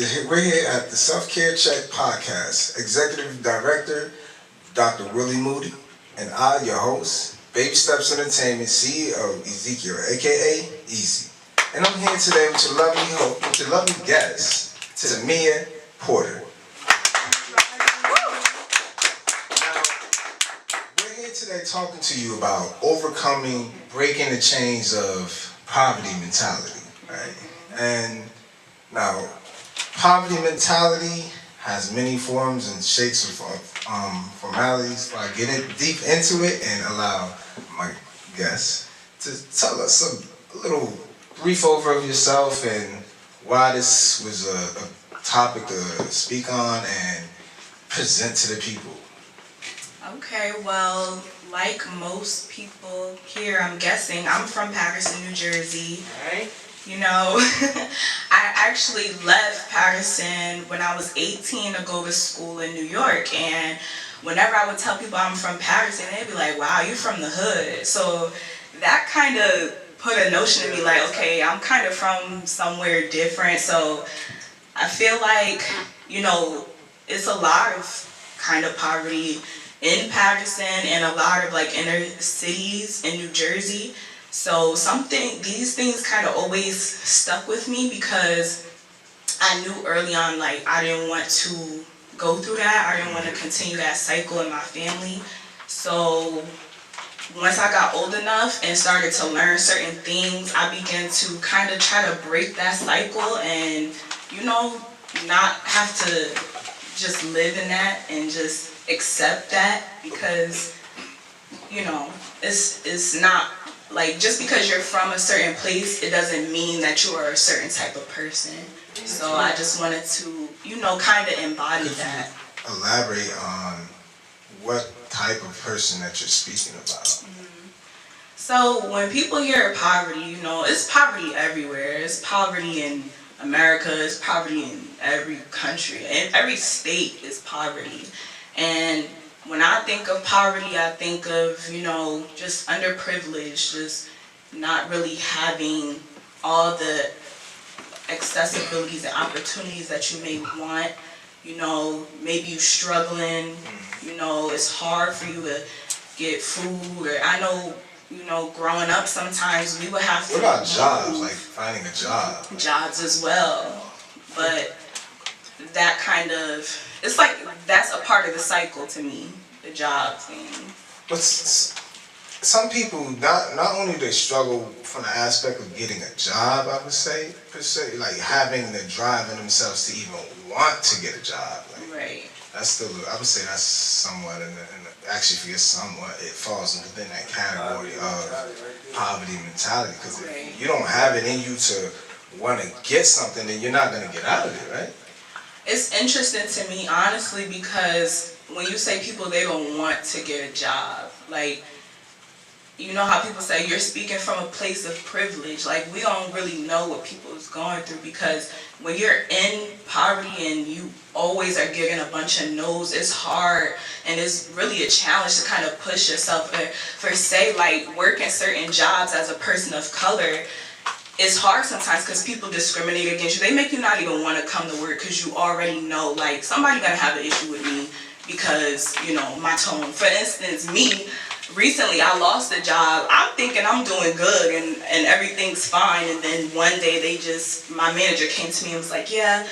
We're here at the Self-Care Check Podcast. Executive Director, Dr.Willie Moody, and I, your host, Baby Steps Entertainment CEO, Ezequiel, aka Easy. And I'm here today with your lovely guest, Tamia Porter. Now, we're here today talking to you about breaking the chains of poverty mentality, right? And now, poverty mentality has many forms and shapes of formalities. So I get deep into it and allow my guests to tell us a little brief overview of yourself and why this was a topic to speak on and present to the people. Okay, well, like most people here, I'm guessing, I'm from Paterson, New Jersey. Right. You know, I actually left Paterson when I was 18 to go to school in New York, and whenever I would tell people I'm from Paterson, they'd be like, wow, you're from the hood. So that kind of put a notion in me like, okay, I'm kind of from somewhere different. So I feel like, you know, it's a lot of kind of poverty in Paterson and a lot of like inner cities in New Jersey. So these things kind of always stuck with me because I knew early on, like, I didn't want to go through that. I didn't want to continue that cycle in my family. So once I got old enough and started to learn certain things, I began to kind of try to break that cycle and, you know, not have to just live in that and just accept that because, you know, it's not like just because you're from a certain place, it doesn't mean that you are a certain type of person. So I just wanted to, you know, kind of embody that. Elaborate on what type of person that you're speaking about. Mm-hmm. So when people hear poverty, you know, it's poverty everywhere. It's poverty in America. It's poverty in every country. In every state is poverty. And when I think of poverty, I think of, you know, just underprivileged, just not really having all the accessibilities and opportunities that you may want. You know, maybe you struggling, you know, it's hard for you to get food. Or I know, you know, growing up sometimes we would have to... What about jobs, like finding a job? Jobs as well. But that kind of... It's like that's a part of the cycle to me, the job thing. But some people, not only they struggle from the aspect of getting a job, I would say, per se, like having the drive in themselves to even want to get a job. Like, right. That's still, I would say that's somewhat, actually for you somewhat, it falls within that category of poverty mentality. Because if you don't have it in you to want to get something, then you're not going to get out of it, right? It's interesting to me, honestly, because when you say people, they don't want to get a job, like, you know how people say you're speaking from a place of privilege. Like, we don't really know what people is going through because when you're in poverty and you always are getting a bunch of no's, it's hard and it's really a challenge to kind of push yourself. For say, like, working certain jobs as a person of color, it's hard sometimes because people discriminate against you. They make you not even want to come to work because you already know, like, somebody's going to have an issue with me because, you know, my tone. For instance, me, recently I lost a job. I'm thinking I'm doing good and everything's fine. And then one day my manager came to me and was like, yeah,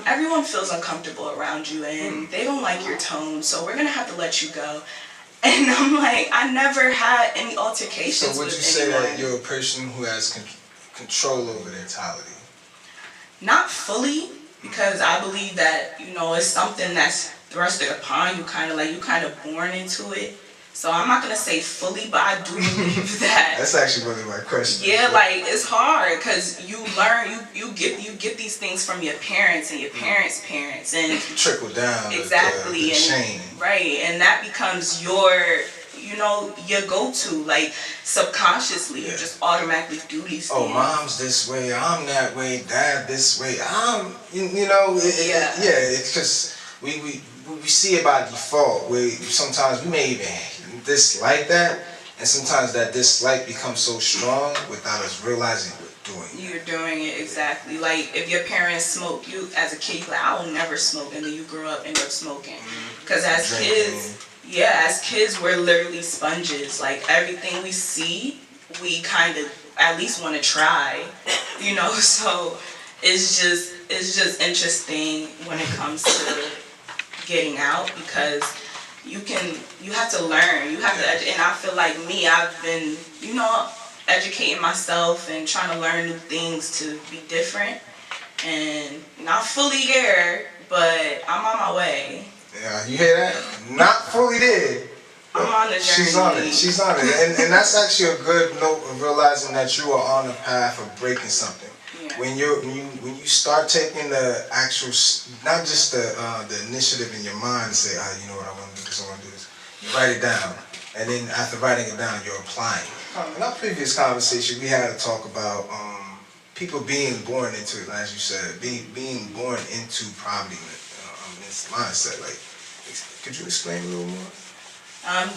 everyone feels uncomfortable around you and they don't like your tone. So we're going to have to let you go. And I'm like, I never had any altercations So would you say that you're a person who has control over their mentality? Not fully, because I believe that, you know, it's something that's thrusted upon you, kind of like you kind of born into it. So I'm not gonna say fully, but I do believe that. That's actually one of my questions. Yeah, like it's hard because you learn, you get these things from your parents and your parents' parents, and you trickle down. Exactly, the chain. Right, and that becomes your, you know, your go-to. Like subconsciously, you just automatically do these things. Oh, mom's this way, I'm that way, dad this way, you know, it's because we see it by default. Sometimes we may even dislike that, and sometimes that dislike becomes so strong without us realizing doing it. You're doing it, exactly. Like, if your parents smoke, you, as a kid, you're like, I will never smoke, and then you grow up and end up smoking. Because as kids, we're literally sponges. Like, everything we see, we kind of at least want to try, you know? So it's just interesting when it comes to getting out, because you have to learn, you have to, and I feel like me, I've been, you know, educating myself and trying to learn new things to be different, and not fully there, but I'm on my way. Yeah, you hear that? Not fully there. I'm on the journey. She's on it. She's on it. And that's actually a good note of realizing that you are on the path of breaking something. Yeah. When you start taking the actual, not just the initiative in your mind to say, you know what, I want to do this, I want to do this. You write it down, and then after writing it down, you're applying. In our previous conversation, we had to talk about people being born into it, as you said, being born into poverty, this mindset. Like, could you explain a little more?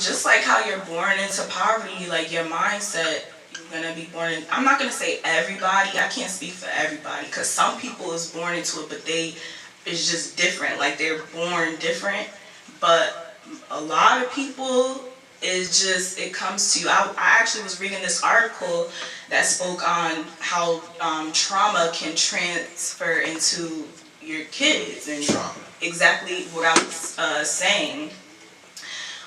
Just like how you're born into poverty, like your mindset, you're gonna be born in, I'm not gonna say everybody, I can't speak for everybody, because some people is born into it, but it's just different, like they're born different, but a lot of people, it comes to you. I actually was reading this article that spoke on how trauma can transfer into your kids, and exactly what I was saying.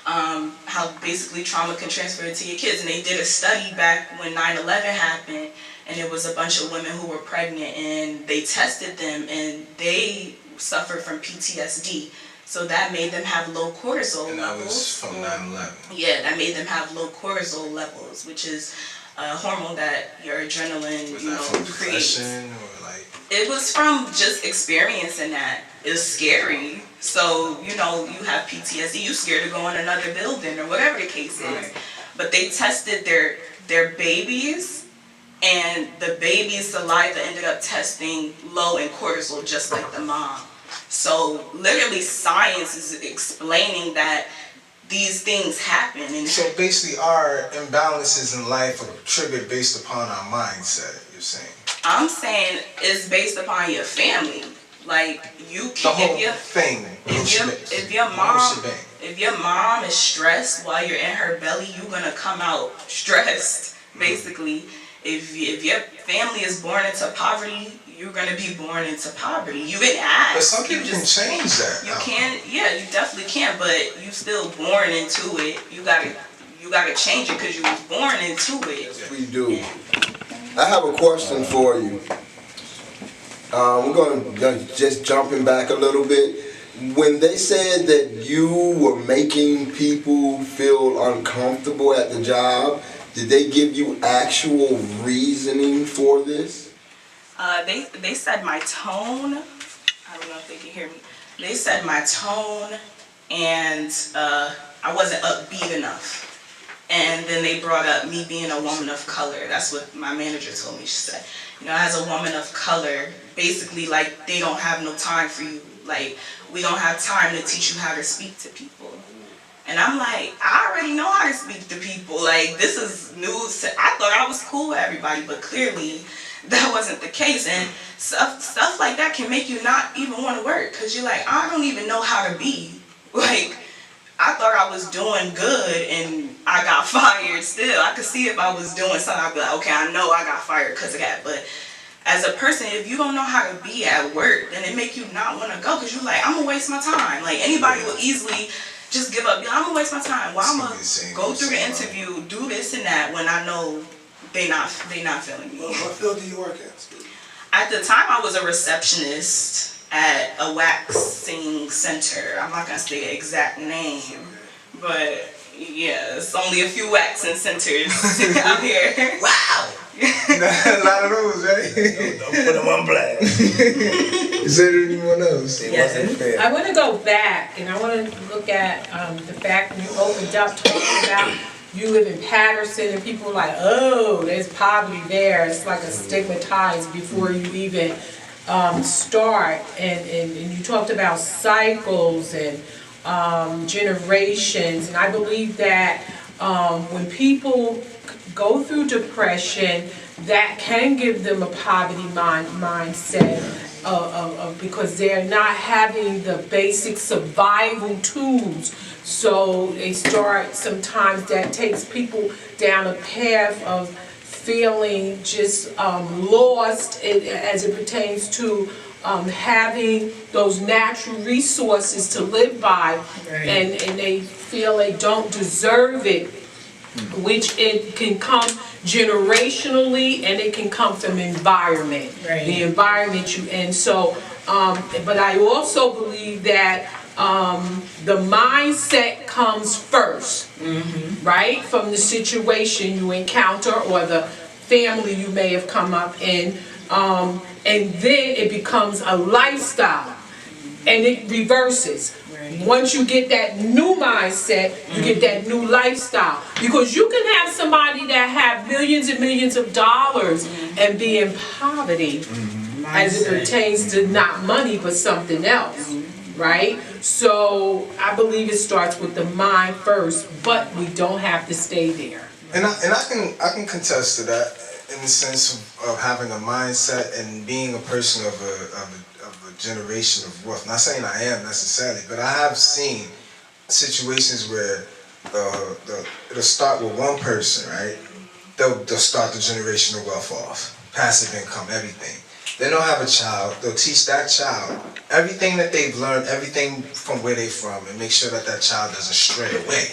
How basically trauma can transfer into your kids. And they did a study back when 9/11 happened, and it was a bunch of women who were pregnant, and they tested them, and they suffered from PTSD. So that made them have low cortisol levels. And that was from 9/11. Yeah, that made them have low cortisol levels, which is a hormone that your adrenaline, Was that from creates. depression or like? It was from just experiencing that. It's scary. So, you have PTSD, you scared to go in another building or whatever the case is. Right. But they tested their babies, and the baby's saliva ended up testing low in cortisol, just like the mom. So literally science is explaining that these things happen. And so basically our imbalances in life are triggered based upon our mindset, you're saying? I'm saying it's based upon your family. Like, you can't, the whole thing. If your mom is stressed while you're in her belly, you're gonna come out stressed, basically. If your family is born into poverty, you're gonna be born into poverty. You didn't ask. But some people can change that. You can, yeah, you definitely can, but you still born into it. You gotta change it because you was born into it. Yes, we do. I have a question for you. We're going to just jumping back a little bit. When they said that you were making people feel uncomfortable at the job, did they give you actual reasoning for this? They said my tone. I don't know if they can hear me. They said my tone, and I wasn't upbeat enough. And then they brought up me being a woman of color. That's what my manager told me. She said, as a woman of color, basically, like, they don't have no time for you. Like, we don't have time to teach you how to speak to people. And I'm like, I already know how to speak to people. Like, this is news. I thought I was cool with everybody, but clearly that wasn't the case. And stuff like that can make you not even want to work, because you're like, I don't even know how to be. Like, I thought I was doing good, and I got fired still. I could see if I was doing something, I'd be like, okay, I know I got fired because of that. But as a person, if you don't know how to be at work, then it make you not want to go, because you're like, I'm going to waste my time. Like, anybody will easily just give up. I'm going to waste my time. Well, I'm going to go through the interview, do this and that, when I know they not feeling me. What field do you work at? At the time, I was a receptionist at a waxing center. I'm not going to say the exact name, but yeah, it's only a few waxing centers out here. Wow! A lot of those, right? Don't put them on blast. Is there anyone else? Yes. I want to go back, and I want to look at the fact when you opened up talking about you live in Paterson, and people are like, oh, there's poverty there. It's like a stigmatized before you even start. And you talked about cycles and generations. And I believe that when people go through depression, that can give them a poverty mindset because they're not having the basic survival tools. So they start, sometimes that takes people down a path of feeling just lost as it pertains to having those natural resources to live by, and they feel they don't deserve it, which it can come generationally and it can come from environment, the environment you in. So, but I also believe that the mindset comes first, right? From the situation you encounter or the family you may have come up in. And then it becomes a lifestyle, and it reverses. Once you get that new mindset, you get that new lifestyle. Because you can have somebody that have millions and millions of dollars and be in poverty as it pertains to not money but something else, right? So I believe it starts with the mind first, but we don't have to stay there. And I can contest to that in the sense of having a mindset and being a person of a generation of wealth. Not saying I am necessarily, but I have seen situations where it'll start with one person, right? They'll start the generational wealth off, passive income, everything. Then they'll have a child. They'll teach that child everything that they've learned, everything from where they're from, and make sure that that child doesn't stray away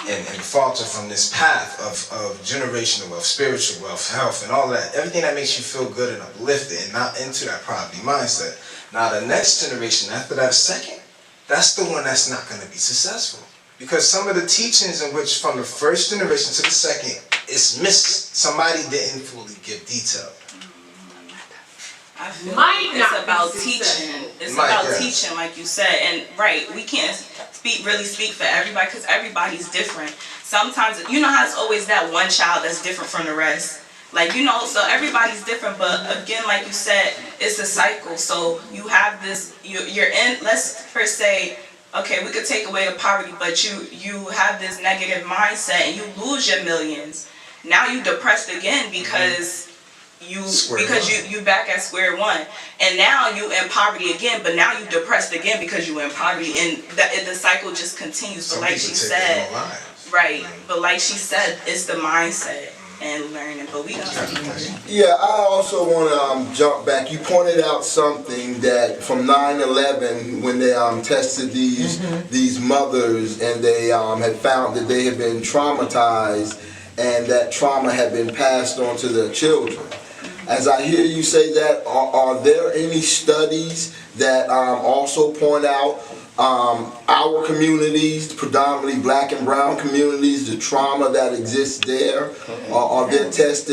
and falter from this path of generational wealth, spiritual wealth, health, and all that. Everything that makes you feel good and uplifted and not into that poverty mindset. Now the next generation, after that second, that's the one that's not going to be successful. Because some of the teachings in which from the first generation to the second, it's missed. Somebody didn't fully give detail. I feel Might like not it's about be teaching. successful. It's Might, about yes. teaching, like you said. And we can't really speak for everybody because everybody's different. Sometimes, you know how it's always that one child that's different from the rest. Like, you know, so everybody's different. But again, like you said, it's a cycle. So you have this, you're in, let's first say, okay, we could take away the poverty, but you have this negative mindset and you lose your millions. Now you depressed again because you back at square one, and now you in poverty again, but now you depressed again because you in poverty, and the cycle just continues. But like she said, right? But like she said, it's the mindset and learning. But we don't. Yeah, I also want to jump back. You pointed out something that from 9/11, when they tested these mothers, and they had found that they had been traumatized, and that trauma had been passed on to their children. As I hear you say that, are there any studies that also point out our communities, predominantly black and brown communities, the trauma that exists there? Are there test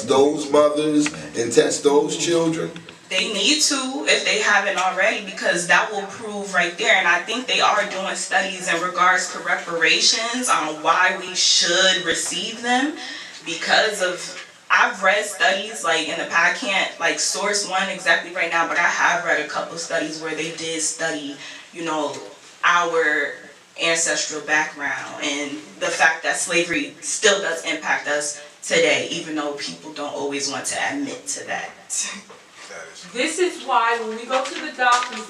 those mothers and test those children? They need to, if they haven't already, because that will prove right there. And I think they are doing studies in regards to reparations on why we should receive them because of. I've read studies like in the past. I can't like source one exactly right now, but I have read a couple of studies where they did study, you know, our ancestral background and the fact that slavery still does impact us today, even though people don't always want to admit to that. This is why when we go to the doctor's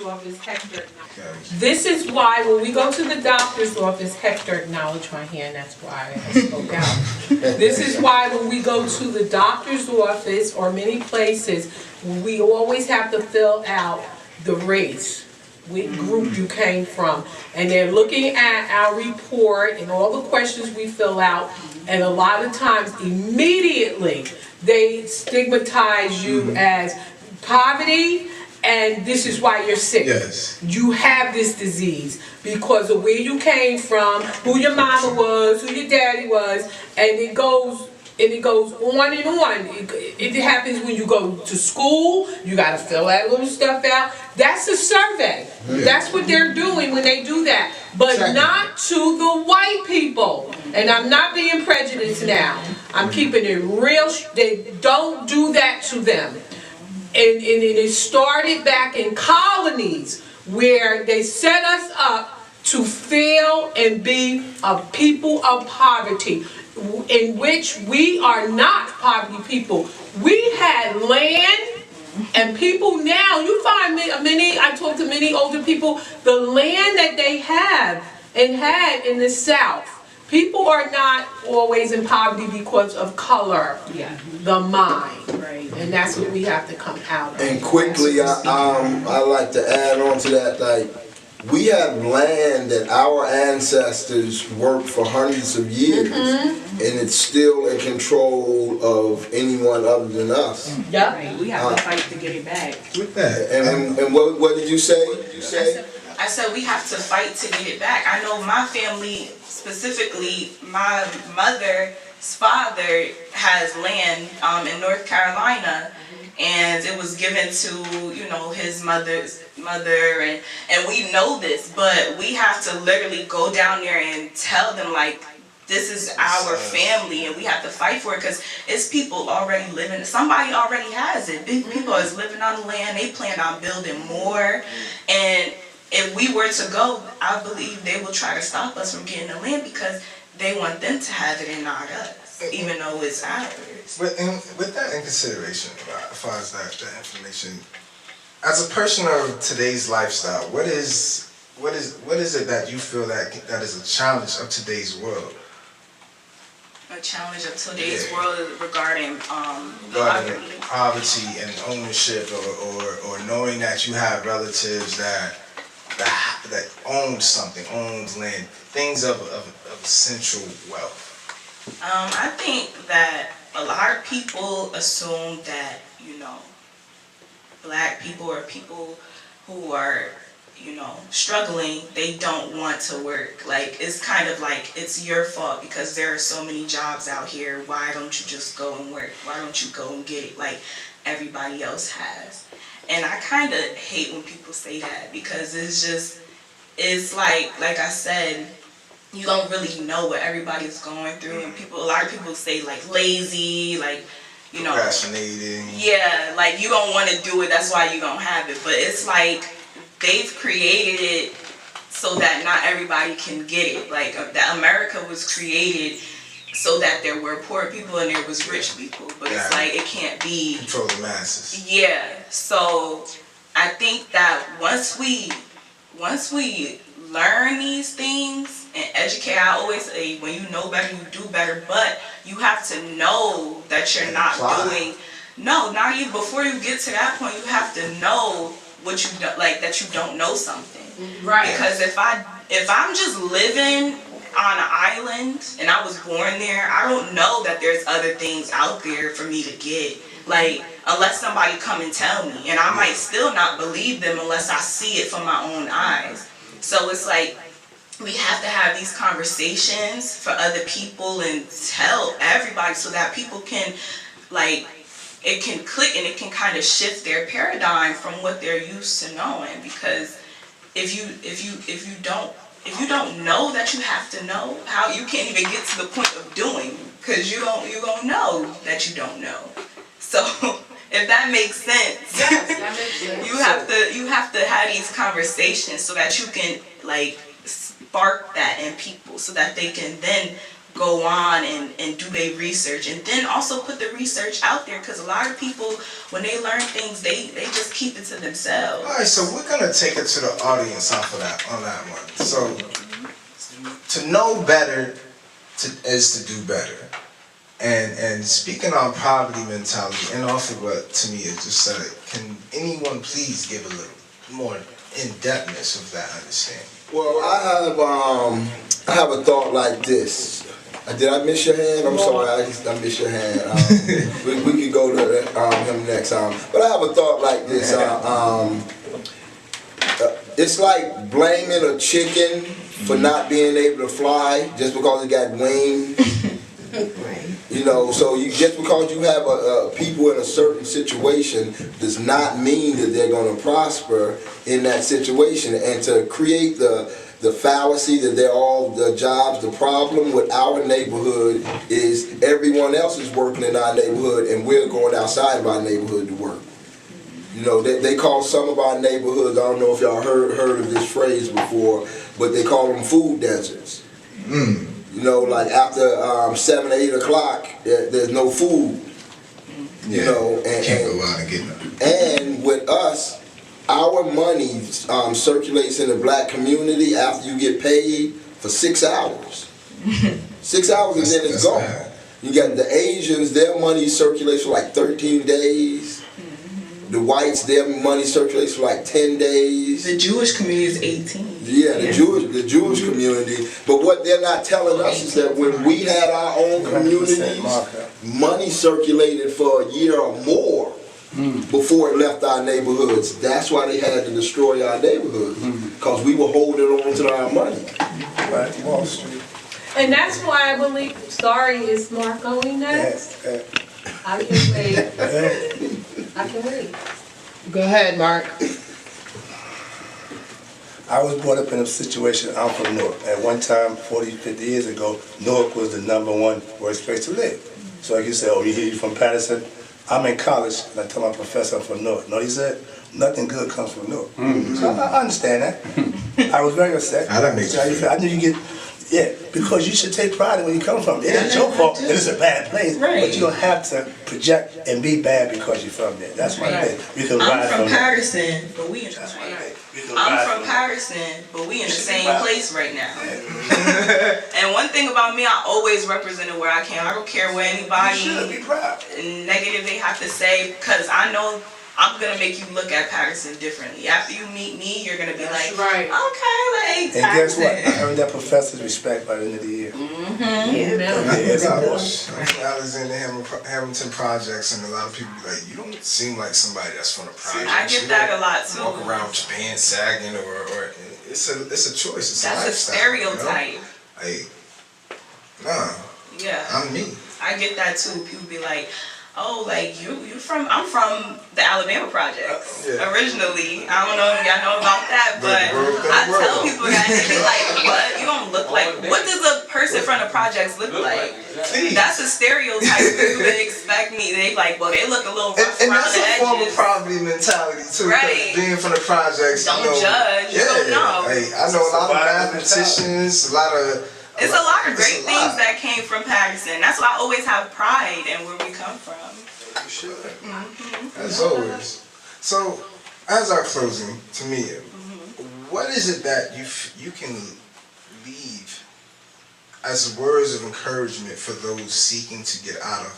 office, Hector acknowledged my hand, that's why I spoke out. This is why when we go to the doctor's office or many places, we always have to fill out the race, what group you came from. And they're looking at our report and all the questions we fill out, and a lot of times immediately they stigmatize you as poverty, and this is why you're sick. Yes. You have this disease because of where you came from, who your mama was, who your daddy was, and it goes on and on. It happens when you go to school. You got to fill that little stuff out. That's a survey. Yeah. That's what they're doing when they do that, but not to the white people. And I'm not being prejudiced now. I'm keeping it real. They don't do that to them. And it started back in colonies where they set us up to fail and be a people of poverty. in which we are not poverty people. We had land, and people now, you find many, I talk to many older people, the land that they have and had in the South, people are not always in poverty because of color, the mind, and that's what we have to come out of. And quickly, I like to add on to that, like, we have land that our ancestors worked for hundreds of years, and it's still in control of anyone other than us. Yeah, We have to fight to get it back. With that, And what did you say? I said we have to fight to get it back. I know my family, specifically my mother's father, has land in North Carolina, and it was given to, you know, his mother's mother, and we know this, but we have to literally go down there and tell them, like, this is our family, and we have to fight for it, because it's people already living, somebody already has it. Big people is living on the land, they plan on building more, and if we were to go, I believe they will try to stop us from getting the land, because they want them to have it and not us, even though it's ours. with that in consideration, as far as that information, as a person of today's lifestyle, what is it that you feel that is a challenge of today's world? A challenge of today's world regarding poverty and ownership, or knowing that you have relatives that own something, owns land, things of essential wealth. I think that a lot of people assume that, you know, black people or people who are, you know, struggling, they don't want to work. Like, it's kind of like it's your fault because there are so many jobs out here. Why don't you just go and work? Why don't you go and get it like everybody else has? And I kind of hate when people say that, because it's like I said, you don't really know what everybody's going through, and a lot of people say like lazy, like, you know, procrastinating. Yeah, like you don't want to do it, that's why you don't have it. But it's like they've created it so that not everybody can get it. Like that America was created so that there were poor people and there was rich people. But it's like it can't be Control the masses. Yeah. So I think that once we learn these things and educate, I always say, when you know better, you do better, but you have to know that you're not doing, not even before you get to that point, you have to know what you do, like that you don't know something. right. Because if I'm just living on an island and I was born there, I don't know that there's other things out there for me to get. Like, unless somebody come and tell me, and I might still not believe them unless I see it from my own eyes. So it's like, we have to have these conversations for other people and tell everybody so that people can, like, it can click and it can kind of shift their paradigm from what they're used to knowing. Because if you don't know that you have to know, how you can't even get to the point of doing, because you don't know that you don't know. So if that makes sense, Yes, that makes sense. you have to have these conversations so that you can like spark that in people, so that they can then go on and do their research, and then also put the research out there, because a lot of people, when they learn things, they just keep it to themselves. All right, so we're gonna take it to the audience on that one. So to know better is to do better. And speaking on poverty mentality, and off of what Tamia just said, can anyone please give a little more in-depthness of that understanding? Well, I have a thought like this. Did I miss your hand? I'm sorry, I missed your hand. We could go to him next. But I have a thought like this. It's like blaming a chicken for not being able to fly just because it got wings. You know, so just because you have people in a certain situation does not mean that they're going to prosper in that situation. And to create the fallacy that they're all the jobs, the problem with our neighborhood is everyone else is working in our neighborhood and we're going outside of our neighborhood to work. You know, they call some of our neighborhoods, I don't know if y'all heard of this phrase before, but they call them food deserts. You You know, like after 7 or 8 o'clock, there's no food. You know, can't go out and get none. and with us, our money circulates in the black community after you get paid for 6 hours. 6 hours and then it's gone. Bad. You got the Asians, their money circulates for like 13 days. The whites, their money circulates for like 10 days. The Jewish community is 18. Yeah, the Jewish community. But what they're not telling us is that when we had our own communities, money circulated for a year or more before it left our neighborhoods. That's why they had to destroy our neighborhoods, because we were holding on to our money. Right, Wall Street. And that's why I believe, sorry, is Mark going next? Yes. I can wait. I can wait. Go ahead, Mark. I was brought up in a situation, I'm from Newark. At one time, 40, 50 years ago, Newark was the #1 worst place to live. So like you said, oh, you from Paterson? I'm in college, and I tell my professor I'm from Newark. No, he said, nothing good comes from Newark. So I understand that. I was very upset. How that makes you feel? I knew you get, yeah, because you should take pride in where you come from. It ain't your fault that it's a bad place, but you don't have to project and be bad because you're from there. That's my thing. You can I'm ride from there. Patterson, but we in That's my thing. You can I'm ride from there. Patterson, but we in the should be same proud. place right now. And one thing about me, I always represented where I came. I don't care what You anybody should be proud. negative they have to say, because I know I'm gonna make you look at Patterson differently. After you meet me, you're gonna be like, right. okay, like And guess what? I Patterson. earned that professor's respect by the end of the year. Yeah. Yes, I it was from Alexander Hamilton Projects, and a lot of people be like, you don't seem like somebody that's from the projects. I get You that don't a lot too. Walk around with your pants sagging, or it's a choice. It's That's a lifestyle, stereotype. You know? Like, nah, Yeah. I'm me. I get that too. People be like, oh, like I'm from the Alabama Projects. Yeah. Originally. I don't know if y'all know about that, but World. I tell people that and they be like, what? You don't look like, what does a person from the projects look like? Please. That's a stereotype people would expect me. They like, well, they look a little rough And around that's the a form of edges. poverty mentality too. 'Cause Right. Being from the projects, Don't you know, judge, you don't know. Hey, I know a lot of Survival mathematicians, a lot of. It's a lot of it's great a things lot. that came from Paterson. That's why I always have pride in where we come from. You should. As always. So, as our closing, Tamia, what is it that you can leave as words of encouragement for those seeking to get out of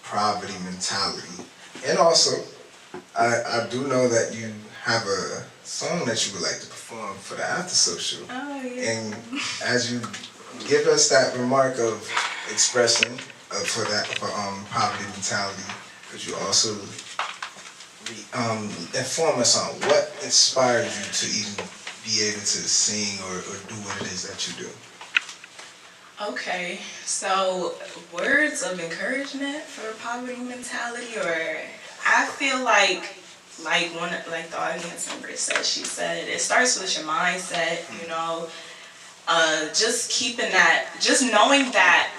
poverty mentality? And also, I do know that you have a song that you would like to perform for the after social. Oh, yeah. And as you give us that remark of expressing for poverty mentality, could you also inform us on what inspired you to even be able to sing or do what it is that you do? Okay, so words of encouragement for poverty mentality, or I feel like the audience member said, she said, it starts with your mindset, you know, just keeping that, just knowing that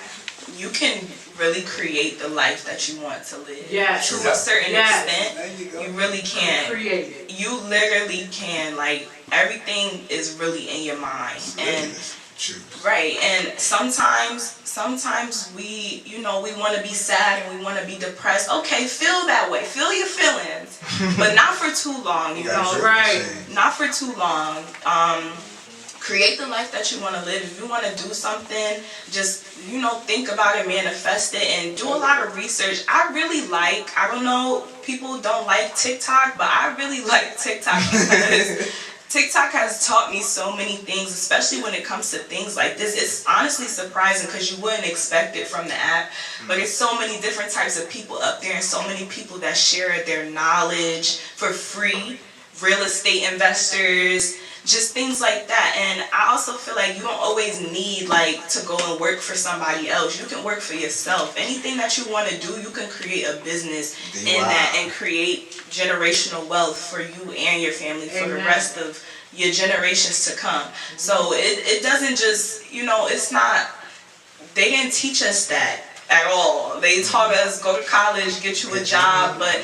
you can really create the life that you want to live. Yes. To a certain Yes. extent, There you go. you really can. Create it. You literally can, like, everything is really in your mind. And Choose. right, and sometimes we, you know, we want to be sad and we want to be depressed. Okay, feel that way. Feel your feelings, but not for too long, you Gotta know. feel right. the same. Not for too long. Create the life that you want to live. If you want to do something, just, you know, think about it, manifest it, and do a lot of research. I don't know, people don't like TikTok, but I really like TikTok because TikTok has taught me so many things, especially when it comes to things like this. It's honestly surprising because you wouldn't expect it from the app, but there's so many different types of people up there and so many people that share their knowledge for free, real estate investors, just things like that. And I also feel like you don't always need like to go and work for somebody else. You can work for yourself. Anything that you want to do, you can create a business in that and create generational wealth for you and your family for the rest of your generations to come. So it doesn't just, you know, it's not, they didn't teach us that at all. They taught us go to college, get you a job, but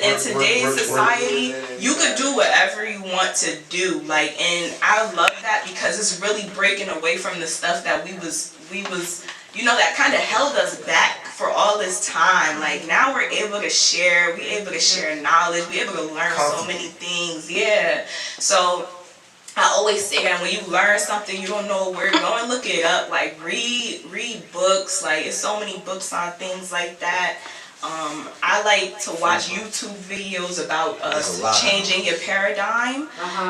in today's society, you could do do whatever you want to do. Like, and I love that because it's really breaking away from the stuff that we was, you know, that kind of held us back for all this time. Like, now we're able to share, knowledge, we're able to learn so many things. Yeah. So I always say that when you learn something, you don't know where you're going, look it up. Like, read books. Like, there's so many books on things like that. I like to watch YouTube videos about changing your paradigm.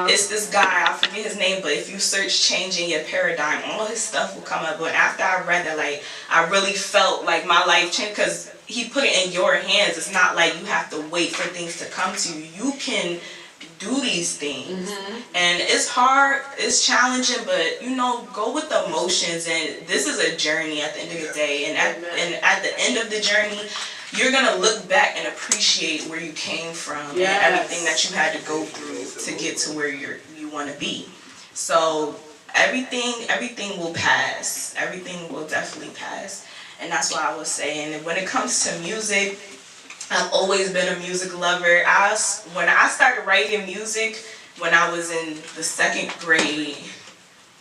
It's this guy, I forget his name, but if you search changing your paradigm, all his stuff will come up. But after I read that, like, I really felt like my life changed because he put it in your hands. It's not like you have to wait for things to come to you. You can do these things. And it's hard, it's challenging, but you know, go with the emotions. And this is a journey at the end of the day. And at the end of the journey, you're gonna look back and appreciate where you came from and everything that you had to go through to get to where you want to be. So everything will pass. Everything will definitely pass. And that's why I was saying, and when it comes to music, I've always been a music lover. When I started writing music when I was in the 2nd grade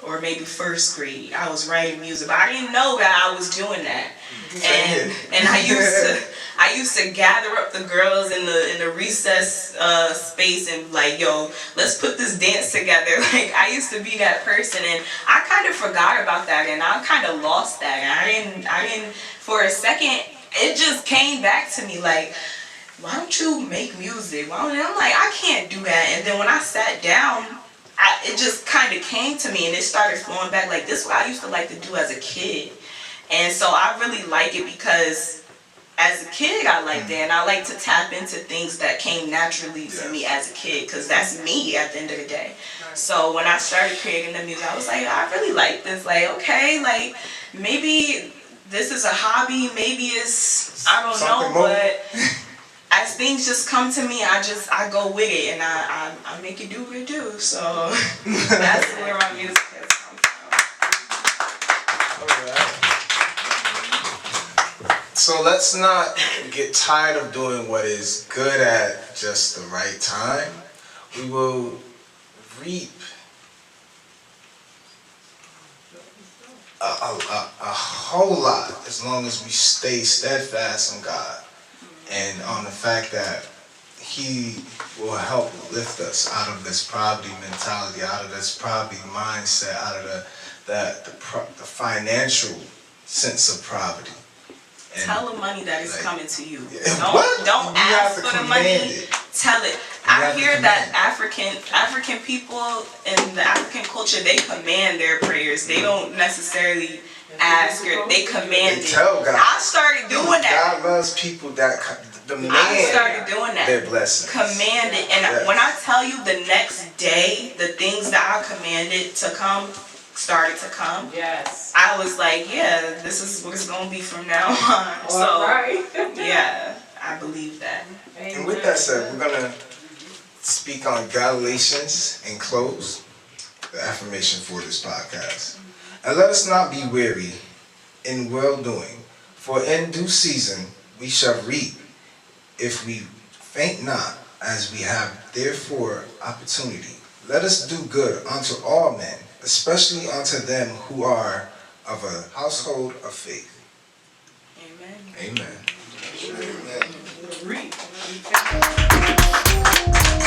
or maybe 1st grade, I was writing music, but I didn't know that I was doing that. And I used to gather up the girls in the recess space and like, yo, let's put this dance together. Like, I used to be that person, and I kind of forgot about that, and I kind of lost that. And I didn't for a second. It just came back to me like, why don't you make music? And I'm like, I can't do that. And then when I sat down, it just kind of came to me, and it started flowing back. Like, this is what I used to like to do as a kid. And so I really like it because as a kid, I liked it. And I like to tap into things that came naturally to me as a kid, because that's me at the end of the day. So when I started creating the music, I was like, I really like this. Like, okay, like, maybe this is a hobby, maybe it's, I don't know, but as things just come to me, I go with it, and I make it do what it do. So that's where my music has come from. Alright. So let's not get tired of doing what is good at just the right time. We will reap a whole lot as long as we stay steadfast on God and on the fact that He will help lift us out of this poverty mentality, out of this poverty mindset, out of the financial sense of poverty. And tell the money that is coming to you. What? Don't You ask have to for the money. it. Tell it. I hear that African people in the African culture, they command their prayers. They don't necessarily ask or they command it. Tell God. I started doing that. God loves people that demand I started doing that. their blessings. Command it. And when I tell you the next day, the things that I commanded to come started to come. Yes. I was like, yeah, this is what it's going to be from now on. So, yeah, I believe that. And with that said, we're going to speak on Galatians and close the affirmation for this podcast. And let us not be weary in well-doing, for in due season we shall reap if we faint not, as we have therefore opportunity. Let us do good unto all men, especially unto them who are of a household of faith. Amen. Amen. Amen.